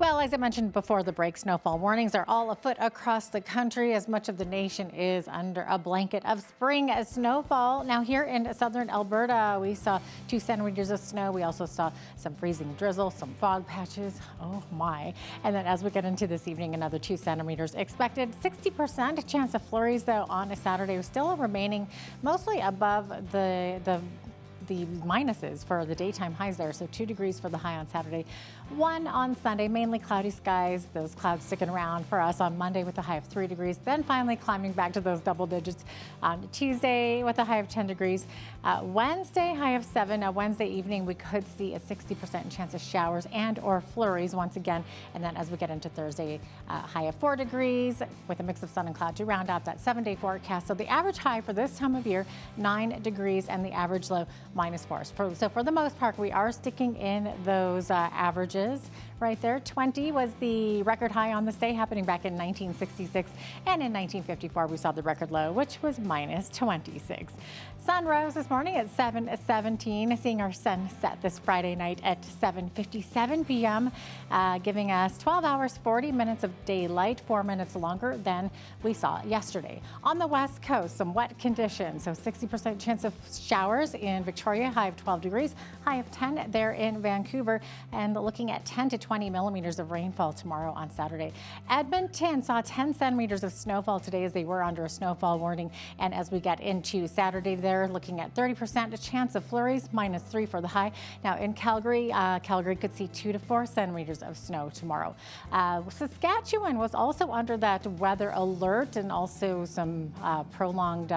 Well, as I mentioned before the break, snowfall warnings are all afoot across the country as much of the nation is under a blanket of spring snowfall. Now here in southern Alberta, we saw 2 centimeters of snow. We also saw some freezing drizzle, some fog patches. Oh my. And then as we get into this evening, another 2 centimeters expected. 60% chance of flurries though on a Saturday, still remaining mostly above the minuses for the daytime highs there. So 2 degrees for the high on Saturday, 1 on Sunday, mainly cloudy skies. Those clouds sticking around for us on Monday with a high of 3 degrees, then finally climbing back to those double digits on Tuesday with a high of 10 degrees. Wednesday, high of 7. Now Wednesday evening, we could see a 60% chance of showers and or flurries once again. And then as we get into Thursday, high of 4 degrees with a mix of sun and cloud to round out that 7-day forecast. So the average high for this time of year, 9 degrees, and the average low, -4. So for the most part, we are sticking in those averages right there. 20 was the record high on this day, happening back in 1966. And in 1954, we saw the record low, which was -26. Sun rose this morning at 7:17, seeing our sun set this Friday night at 7:57 p.m., giving us 12 hours, 40 minutes of daylight, 4 minutes longer than we saw yesterday. On the west coast, some wet conditions, so 60% chance of showers in Victoria, high of 12 degrees, high of 10 there in Vancouver, and looking at 10 to 20 millimeters of rainfall tomorrow on Saturday. Edmonton saw 10 centimeters of snowfall today as they were under a snowfall warning, and as we get into Saturday there, looking at 30% chance of flurries, -3 for the high. Now in Calgary, Calgary could see 2 to 4 centimeters of snow tomorrow. Saskatchewan was also under that weather alert and also some prolonged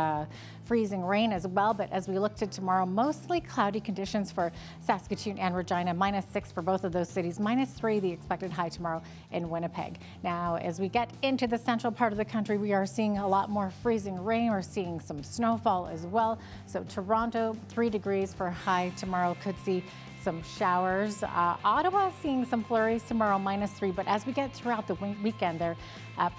freezing rain as well. But as we look to tomorrow, mostly cloudy conditions for Saskatoon and Regina, -6 for both of those cities, -3 the expected high tomorrow in Winnipeg. Now, as we get into the central part of the country, we are seeing a lot more freezing rain. We're seeing some snowfall as well. So Toronto, 3 degrees for high tomorrow, could see some showers. Ottawa seeing some flurries tomorrow, -3. But as we get throughout the weekend there,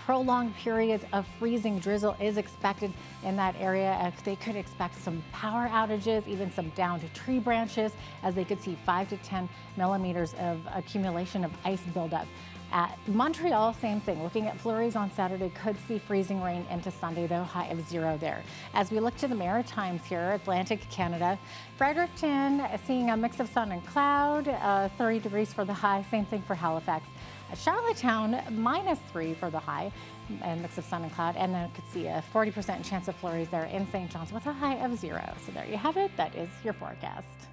prolonged periods of freezing drizzle is expected in that area. They could expect some power outages, even some downed tree branches, as they could see 5 to 10 millimeters of accumulation of ice buildup. At Montreal, same thing. Looking at flurries on Saturday, could see freezing rain into Sunday, though, high of 0 there. As we look to the Maritimes here, Atlantic Canada, Fredericton seeing a mix of sun and cloud, 30 degrees for the high. Same thing for Halifax. Charlottetown, -3 for the high, and mix of sun and cloud, and then could see a 40% chance of flurries there in St. John's with a high of 0. So there you have it. That is your forecast.